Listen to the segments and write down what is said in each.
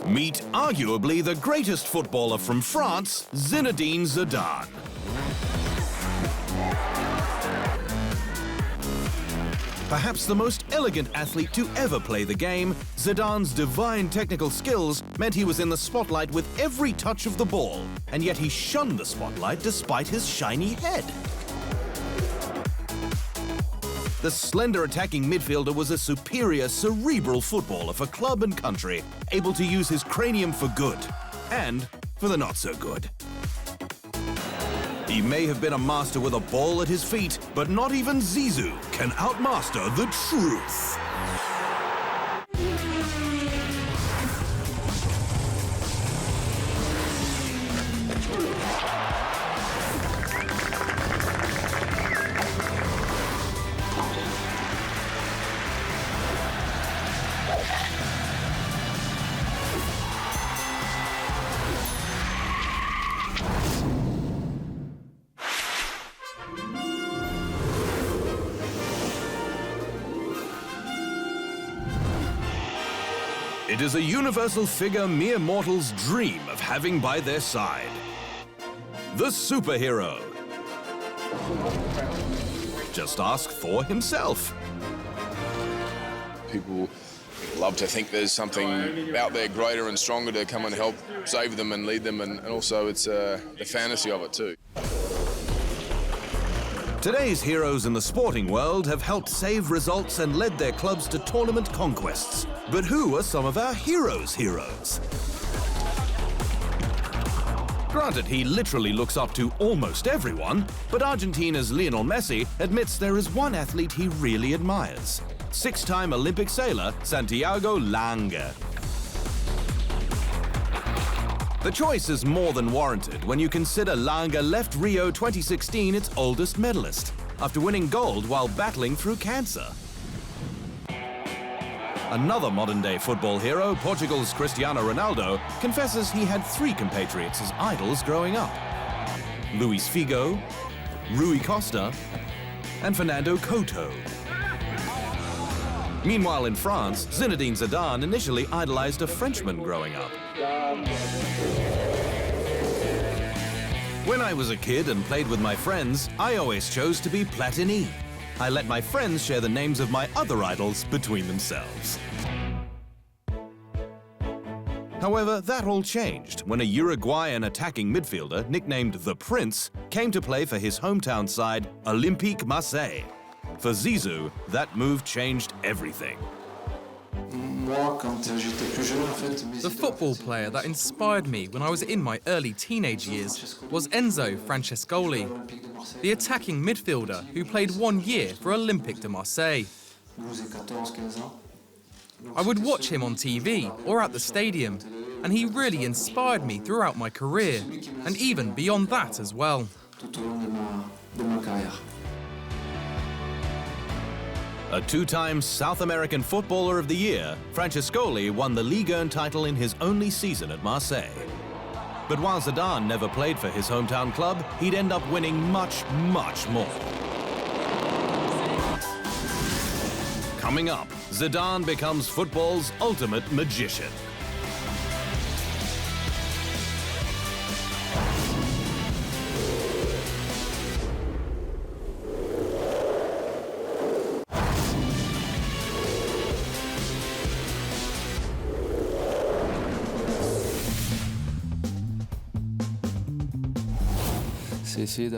Meet arguably the greatest footballer from France, Zinedine Zidane. Perhaps the most elegant athlete to ever play the game, Zidane's divine technical skills meant he was in the spotlight with every touch of the ball, and yet he shunned the spotlight despite his shiny head. The slender attacking midfielder was a superior, cerebral footballer for club and country, able to use his cranium for good and for the not-so-good. He may have been a master with a ball at his feet, but not even Zizou can outmaster the truth. It is a universal figure mere mortals dream of having by their side. The superhero. Just ask Thor himself. People love to think there's something out there greater and stronger to come and help save them and lead them, and also it's the fantasy of it too. Today's heroes in the sporting world have helped save results and led their clubs to tournament conquests. But who are some of our heroes' heroes? Granted, he literally looks up to almost everyone, but Argentina's Lionel Messi admits there is one athlete he really admires. Six-time Olympic sailor Santiago Lange. The choice is more than warranted when you consider Lange left Rio 2016 its oldest medalist, after winning gold while battling through cancer. Another modern-day football hero, Portugal's Cristiano Ronaldo, confesses he had three compatriots as idols growing up: Luis Figo, Rui Costa, and Fernando Couto. Meanwhile, in France, Zinedine Zidane initially idolized a Frenchman growing up. When I was a kid and played with my friends, I always chose to be Platini. I let my friends share the names of my other idols between themselves. However, that all changed when a Uruguayan attacking midfielder nicknamed the Prince came to play for his hometown side, Olympique Marseille. For Zizou, that move changed everything. The football player that inspired me when I was in my early teenage years was Enzo Francescoli, the attacking midfielder who played 1 year for Olympique de Marseille. I would watch him on TV or at the stadium, and he really inspired me throughout my career, and even beyond that as well. A two-time South American Footballer of the Year, Francescoli won the Ligue 1 title in his only season at Marseille. But while Zidane never played for his hometown club, he'd end up winning much, much more. Coming up, Zidane becomes football's ultimate magician.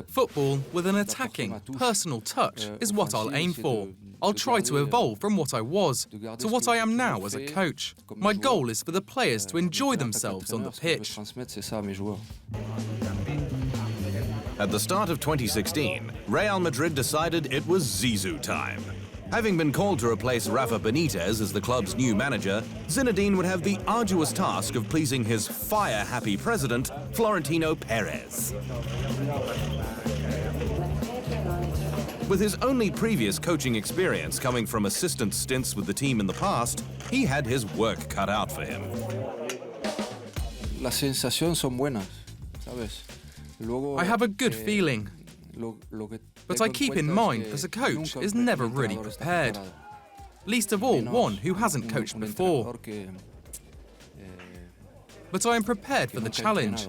Football with an attacking, personal touch is what I'll aim for. I'll try to evolve from what I was to what I am now as a coach. My goal is for the players to enjoy themselves on the pitch. At the start of 2016, Real Madrid decided it was Zizou time. Having been called to replace Rafa Benitez as the club's new manager, Zinedine would have the arduous task of pleasing his fire-happy president, Florentino Perez. With his only previous coaching experience coming from assistant stints with the team in the past, he had his work cut out for him. I have a good feeling, but I keep in mind that a coach is never really prepared, least of all one who hasn't coached before. but I am prepared for the challenge.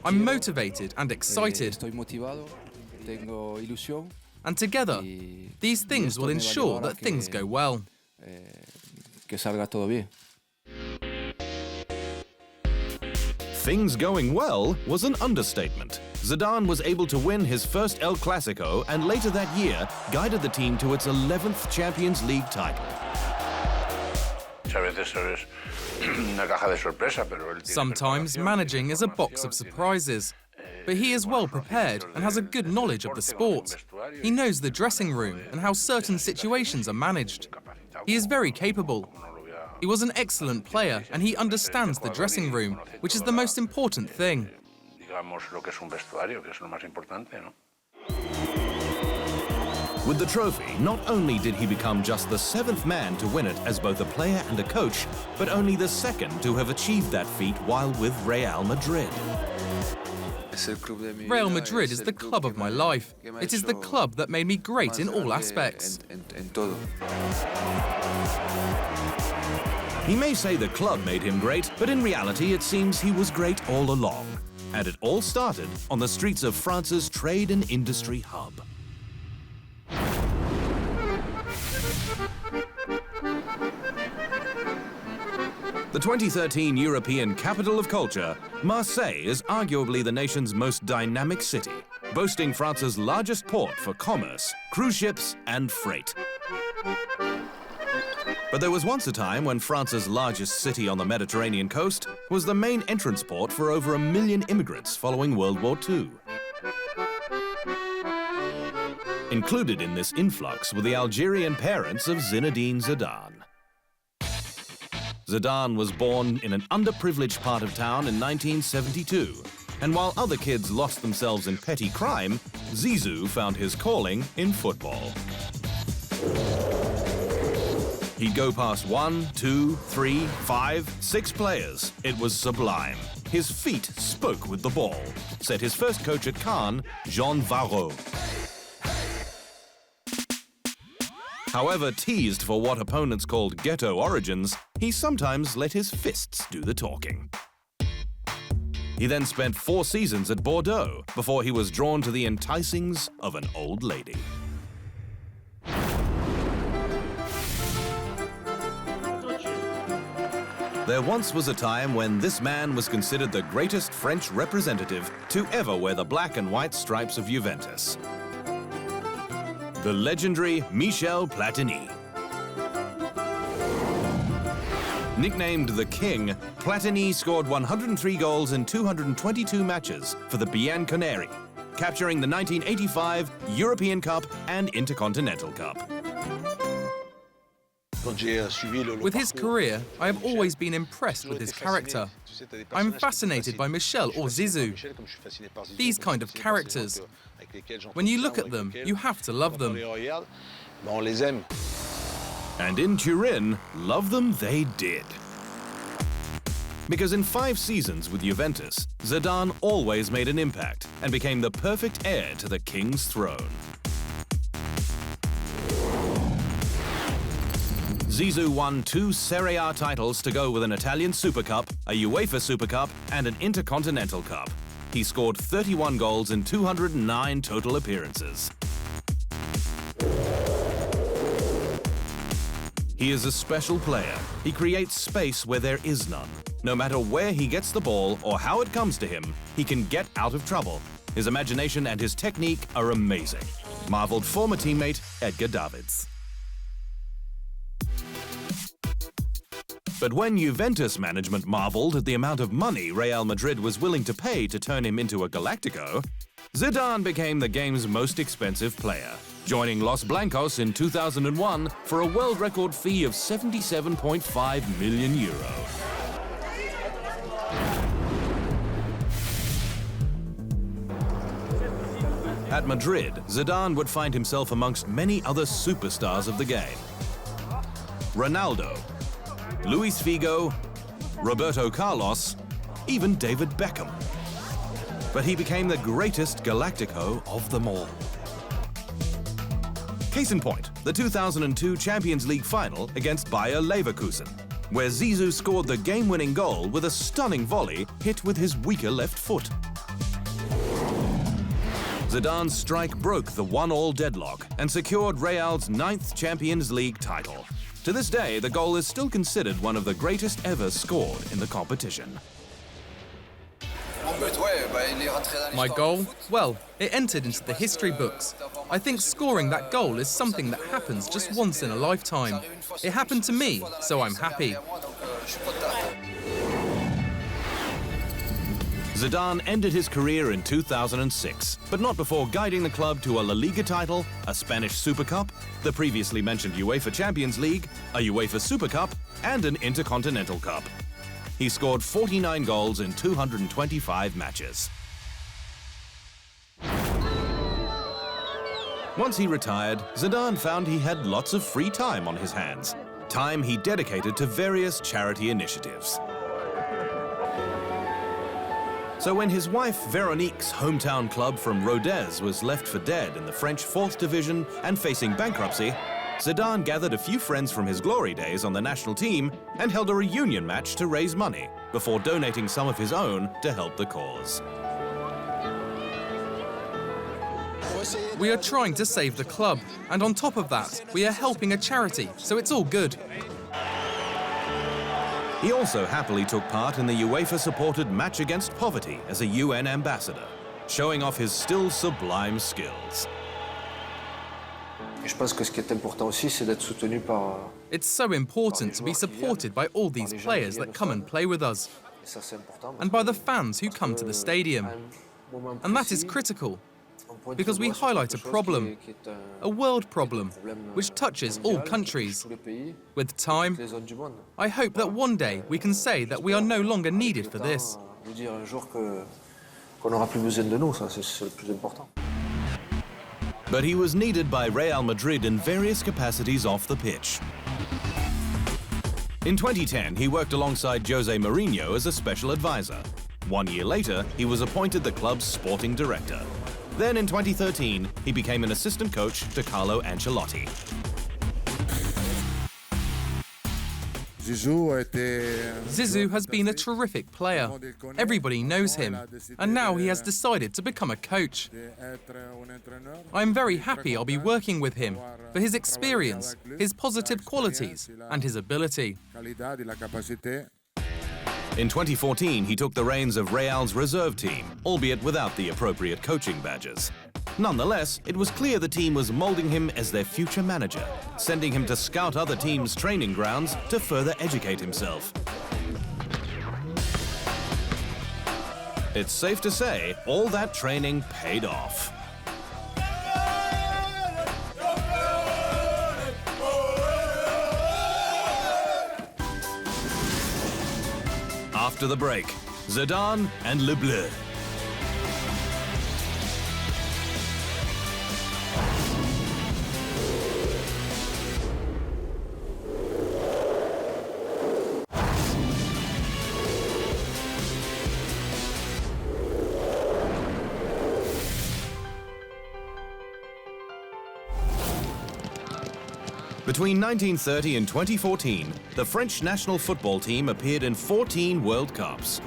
I'm motivated and excited. And together, these things will ensure that things go well. Things going well was an understatement. Zidane was able to win his first El Clasico and later that year guided the team to its 11th Champions League title. Sometimes managing is a box of surprises, but he is well prepared and has a good knowledge of the sport. He knows the dressing room and how certain situations are managed. He is very capable. He was an excellent player and he understands the dressing room, which is the most important thing. With the trophy, not only did he become just the 7th man to win it as both a player and a coach, but only the 2nd to have achieved that feat while with Real Madrid. Real Madrid is the club of my life. It is the club that made me great in all aspects. He may say the club made him great, but in reality it seems he was great all along. And it all started on the streets of France's trade and industry hub. The 2013 European Capital of Culture, Marseille is arguably the nation's most dynamic city, boasting France's largest port for commerce, cruise ships and freight. But there was once a time when France's largest city on the Mediterranean coast was the main entrance port for over 1 million immigrants following World War II. Included in this influx were the Algerian parents of Zinedine Zidane. Zidane was born in an underprivileged part of town in 1972, and while other kids lost themselves in petty crime, Zizou found his calling in football. He'd go past 1, 2, 3, 5, 6 players. It was sublime. His feet spoke with the ball, said his first coach at Caen, Jean Varro. However teased for what opponents called ghetto origins, he sometimes let his fists do the talking. He then spent 4 seasons at Bordeaux before he was drawn to the enticings of an old lady. There once was a time when this man was considered the greatest French representative to ever wear the black and white stripes of Juventus. The legendary Michel Platini. Nicknamed the King, Platini scored 103 goals in 222 matches for the Bianconeri, capturing the 1985 European Cup and Intercontinental Cup. With his career, I have always been impressed with his character. I'm fascinated by Michel or Zizou. These kind of characters. When you look at them, you have to love them. And in Turin, love them they did. Because in 5 seasons with Juventus, Zidane always made an impact and became the perfect heir to the king's throne. Zizou won 2 Serie A titles to go with an Italian Super Cup, a UEFA Super Cup, and an Intercontinental Cup. He scored 31 goals in 209 total appearances. He is a special player. He creates space where there is none. No matter where he gets the ball or how it comes to him, he can get out of trouble. His imagination and his technique are amazing, marveled former teammate Edgar Davids. But when Juventus management marveled at the amount of money Real Madrid was willing to pay to turn him into a Galáctico, Zidane became the game's most expensive player, joining Los Blancos in 2001 for a world record fee of €77.5 million. At Madrid, Zidane would find himself amongst many other superstars of the game. Ronaldo, Luis Figo, Roberto Carlos, even David Beckham. But he became the greatest Galáctico of them all. Case in point, the 2002 Champions League final against Bayer Leverkusen. where Zizou scored the game-winning goal with a stunning volley hit with his weaker left foot. Zidane's strike broke the 1-1 deadlock and secured Real's 9th Champions League title. To this day, the goal is still considered one of the greatest ever scored in the competition. My goal? Well, it entered into the history books. I think scoring that goal is something that happens just once in a lifetime. It happened to me, so I'm happy. Zidane ended his career in 2006, but not before guiding the club to a La Liga title, a Spanish Super Cup, the previously mentioned UEFA Champions League, a UEFA Super Cup, and an Intercontinental Cup. He scored 49 goals in 225 matches. Once he retired, Zidane found he had lots of free time on his hands, time he dedicated to various charity initiatives. So when his wife Veronique's hometown club from Rodez was left for dead in the French 4th Division and facing bankruptcy, Zidane gathered a few friends from his glory days on the national team and held a reunion match to raise money before donating some of his own to help the cause. We are trying to save the club, and on top of that, we are helping a charity, so it's all good. He also happily took part in the UEFA-supported Match Against Poverty as a UN ambassador, showing off his still sublime skills. It's so important to be supported by all these players that come and play with us, and by the fans who come to the stadium. And that is critical, because we highlight a problem, a world problem, which touches all countries. With time, I hope that one day we can say that we are no longer needed for this. But he was needed by Real Madrid in various capacities off the pitch. In 2010, he worked alongside Jose Mourinho as a special advisor. 1 year later, he was appointed the club's sporting director. Then in 2013, he became an assistant coach to Carlo Ancelotti. Zizou has been a terrific player. Everybody knows him, and now he has decided to become a coach. I am very happy I'll be working with him for his experience, his positive qualities, and his ability. In 2014, he took the reins of Real's reserve team, albeit without the appropriate coaching badges. Nonetheless, it was clear the team was molding him as their future manager, sending him to scout other teams' training grounds to further educate himself. It's safe to say, all that training paid off. After the break, Zidane and Le Bleu. Between 1930 and 2014, the French national football team appeared in 14 World Cups.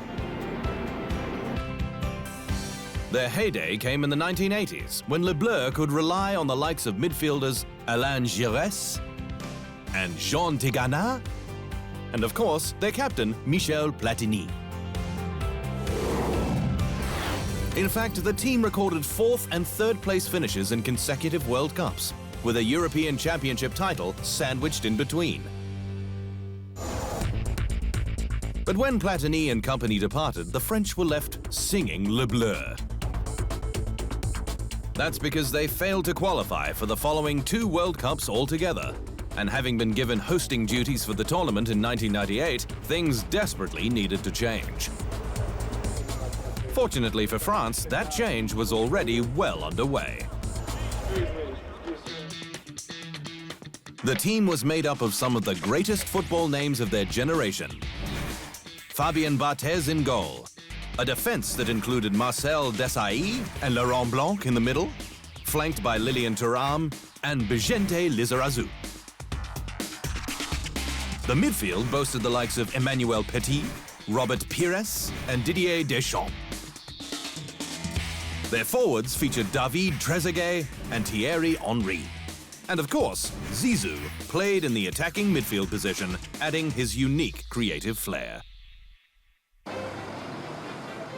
Their heyday came in the 1980s, when Le Bleu could rely on the likes of midfielders Alain Giresse and Jean Tigana, and of course, their captain, Michel Platini. In fact, the team recorded 4th and 3rd place finishes in consecutive World Cups, with a European Championship title sandwiched in between. But when Platini and company departed, the French were left singing Le Bleu. That's because they failed to qualify for the following 2 World Cups altogether. And having been given hosting duties for the tournament in 1998, things desperately needed to change. Fortunately for France, that change was already well underway. The team was made up of some of the greatest football names of their generation. Fabien Barthez in goal, a defense that included Marcel Desailly and Laurent Blanc in the middle, flanked by Lilian Thuram and Bigente Lizarazu. The midfield boasted the likes of Emmanuel Petit, Robert Pires, and Didier Deschamps. Their forwards featured David Trezeguet and Thierry Henry. And of course, Zizou played in the attacking midfield position, adding his unique creative flair.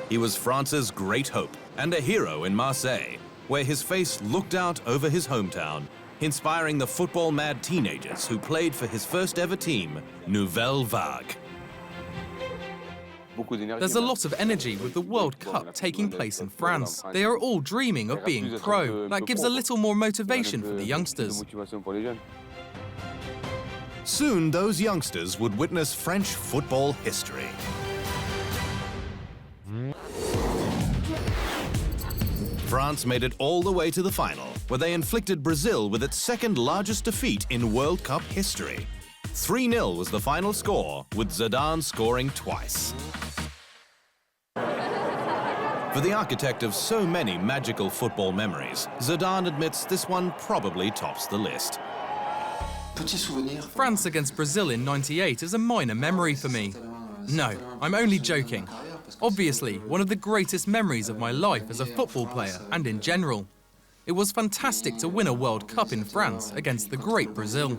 He was France's great hope and a hero in Marseille, where his face looked out over his hometown, inspiring the football-mad teenagers who played for his first ever team, Nouvelle Vague. There's a lot of energy with the World Cup taking place in France. They are all dreaming of being pro. That gives a little more motivation for the youngsters. Soon, those youngsters would witness French football history. France made it all the way to the final, where they inflicted Brazil with its second largest defeat in World Cup history. 3-0 was the final score, with Zidane scoring twice. For the architect of so many magical football memories, Zidane admits this one probably tops the list. France against Brazil in '98 is a minor memory for me. No, I'm only joking. Obviously, one of the greatest memories of my life as a football player and in general. It was fantastic to win a World Cup in France against the great Brazil.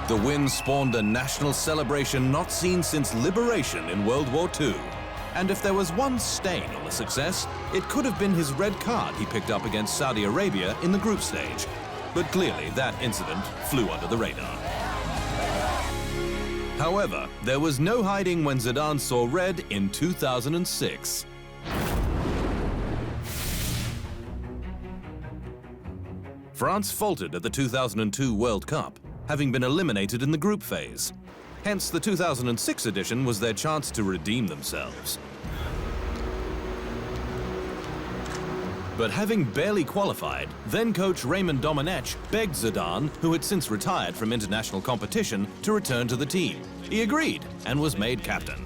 The win spawned a national celebration not seen since liberation in World War II. And if there was one stain on the success, it could have been his red card he picked up against Saudi Arabia in the group stage. But clearly that incident flew under the radar. However, there was no hiding when Zidane saw red in 2006. France faltered at the 2002 World Cup, having been eliminated in the group phase. Hence, the 2006 edition was their chance to redeem themselves. But having barely qualified, then-coach Raymond Domenech begged Zidane, who had since retired from international competition, to return to the team. He agreed and was made captain.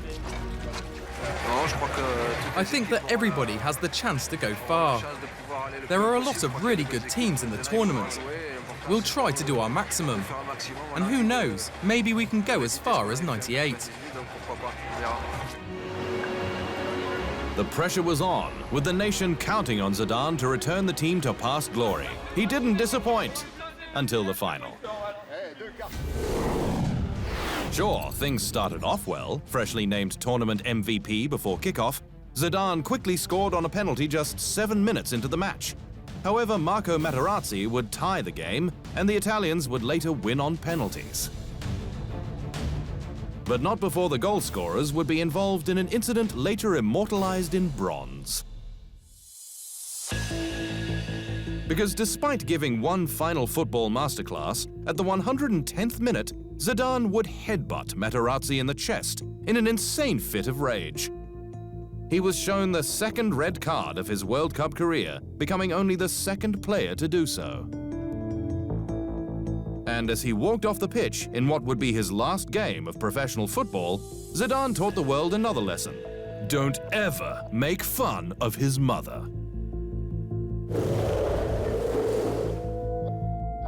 I think that everybody has the chance to go far. There are a lot of really good teams in the tournament. We'll try to do our maximum. And who knows, maybe we can go as far as '98. The pressure was on, with the nation counting on Zidane to return the team to past glory. He didn't disappoint until the final. Sure, things started off well. Freshly named tournament MVP before kickoff, Zidane quickly scored on a penalty just 7 minutes into the match. However, Marco Materazzi would tie the game, and the Italians would later win on penalties. But not before the goal scorers would be involved in an incident later immortalized in bronze. Because despite giving one final football masterclass, at the 110th minute, Zidane would headbutt Materazzi in the chest in an insane fit of rage. He was shown the second red card of his World Cup career, becoming only the second player to do so. And as he walked off the pitch in what would be his last game of professional football, Zidane taught the world another lesson. Don't ever make fun of his mother.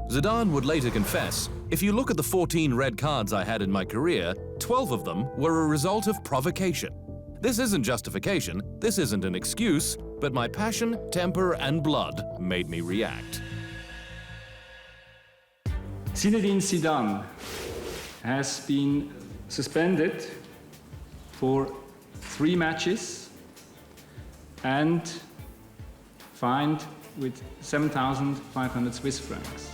Zidane would later confess, if you look at the 14 red cards I had in my career, 12 of them were a result of provocation. This isn't justification, this isn't an excuse, but my passion, temper, and blood made me react. Zinedine Zidane has been suspended for 3 matches and fined with 7,500 Swiss francs.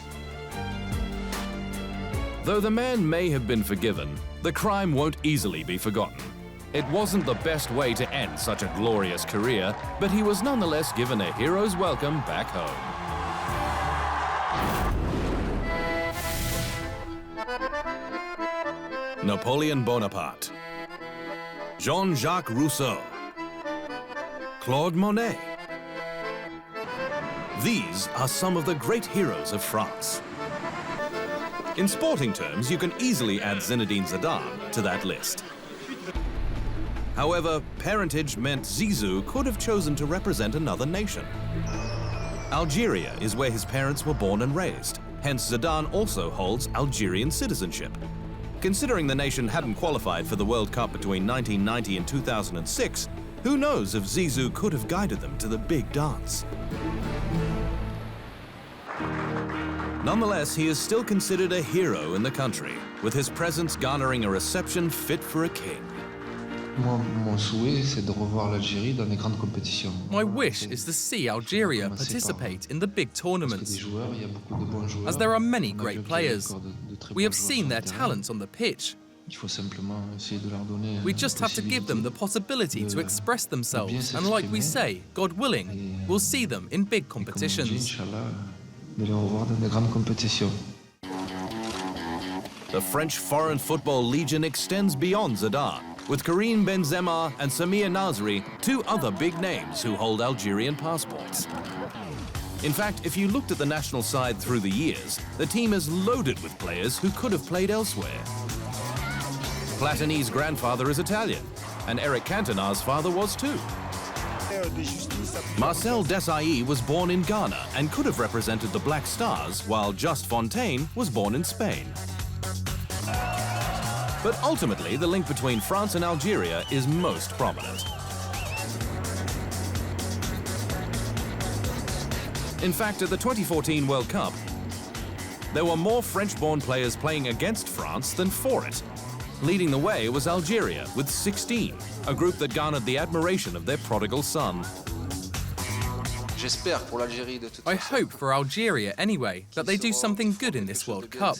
Though the man may have been forgiven, the crime won't easily be forgotten. It wasn't the best way to end such a glorious career, but he was nonetheless given a hero's welcome back home. Napoleon Bonaparte, Jean-Jacques Rousseau, Claude Monet. These are some of the great heroes of France. In sporting terms, you can easily add Zinedine Zidane to that list. However, parentage meant Zizou could have chosen to represent another nation. Algeria is where his parents were born and raised, hence Zidane also holds Algerian citizenship. Considering the nation hadn't qualified for the World Cup between 1990 and 2006, who knows if Zizou could have guided them to the big dance. Nonetheless, he is still considered a hero in the country, with his presence garnering a reception fit for a king. My wish is to see Algeria participate in the big tournaments, as there are many great players. We have seen their talents on the pitch. We just have to give them the possibility to express themselves, and like we say, God willing, we'll see them in big competitions. The French Foreign Football Legion extends beyond Zidane, with Karim Benzema and Samir Nasri, two other big names who hold Algerian passports. In fact, if you looked at the national side through the years, the team is loaded with players who could have played elsewhere. Platini's grandfather is Italian, and Eric Cantona's father was too. Marcel Desailly was born in Ghana and could have represented the Black Stars, while Just Fontaine was born in Spain. But ultimately, the link between France and Algeria is most prominent. In fact, at the 2014 World Cup, there were more French-born players playing against France than for it. Leading the way was Algeria with 16, a group that garnered the admiration of their prodigal son. I hope for Algeria anyway that they do something good in this World Cup,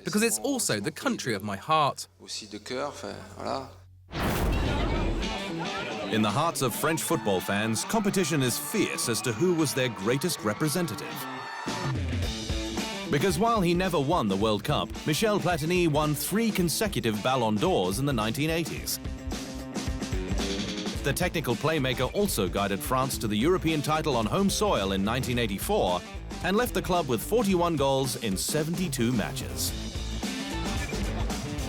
because it's also the country of my heart. In the hearts of French football fans, competition is fierce as to who was their greatest representative. Because while he never won the World Cup, Michel Platini won 3 consecutive Ballon d'Ors in the 1980s. The technical playmaker also guided France to the European title on home soil in 1984 and left the club with 41 goals in 72 matches.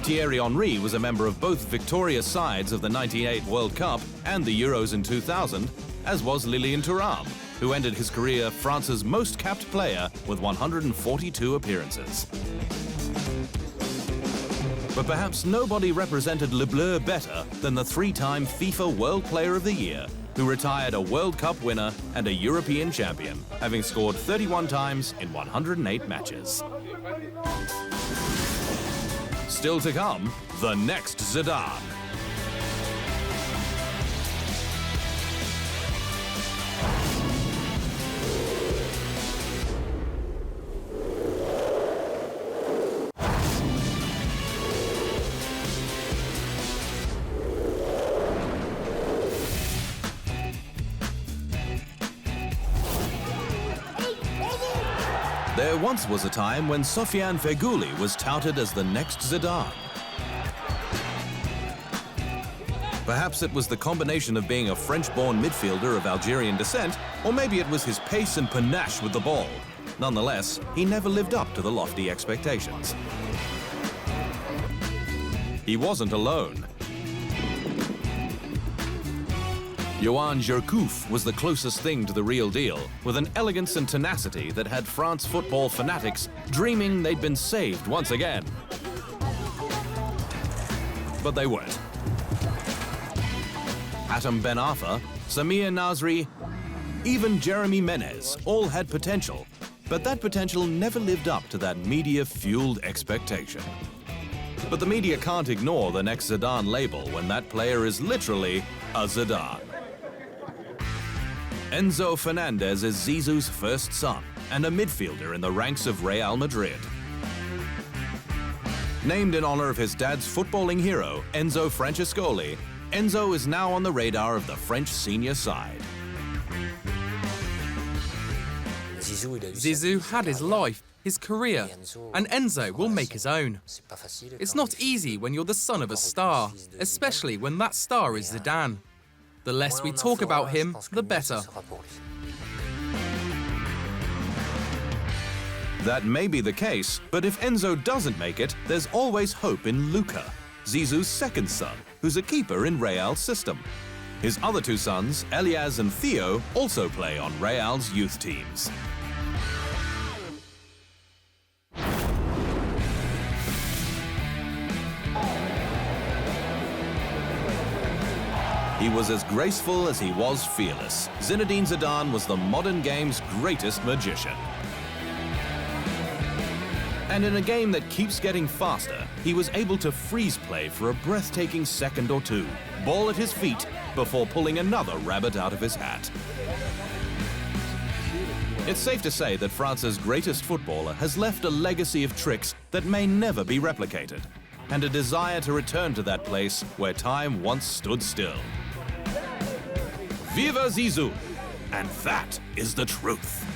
Thierry Henry was a member of both victorious sides of the 98 World Cup and the Euros in 2000, as was Lilian Thuram, who ended his career France's most capped player with 142 appearances. But perhaps nobody represented Le Bleu better than the 3-time FIFA World Player of the Year, who retired a World Cup winner and a European champion, having scored 31 times in 108 matches. Still to come, the next Zidane. There once was a time when Sofiane Feghouli was touted as the next Zidane. Perhaps it was the combination of being a French-born midfielder of Algerian descent, or maybe it was his pace and panache with the ball. Nonetheless, he never lived up to the lofty expectations. He wasn't alone. Yoann Gourcuff was the closest thing to the real deal, with an elegance and tenacity that had France football fanatics dreaming they'd been saved once again. But they weren't. Hatem Ben Arfa, Samir Nasri, even Jérémy Ménez all had potential, but that potential never lived up to that media-fueled expectation. But the media can't ignore the next Zidane label when that player is literally a Zidane. Enzo Fernandez is Zizou's first son and a midfielder in the ranks of Real Madrid. Named in honor of his dad's footballing hero, Enzo Francescoli, Enzo is now on the radar of the French senior side. Zizou had his life, his career, and Enzo will make his own. It's not easy when you're the son of a star, especially when that star is Zidane. The less we talk about him, the better. That may be the case, but if Enzo doesn't make it, there's always hope in Luca, Zizou's second son, who's a keeper in Real's system. His other 2 sons, Elias and Theo, also play on Real's youth teams. He was as graceful as he was fearless. Zinedine Zidane was the modern game's greatest magician. And in a game that keeps getting faster, he was able to freeze play for a breathtaking second or two, ball at his feet, before pulling another rabbit out of his hat. It's safe to say that France's greatest footballer has left a legacy of tricks that may never be replicated, and a desire to return to that place where time once stood still. Viva Zizou! And that is the truth.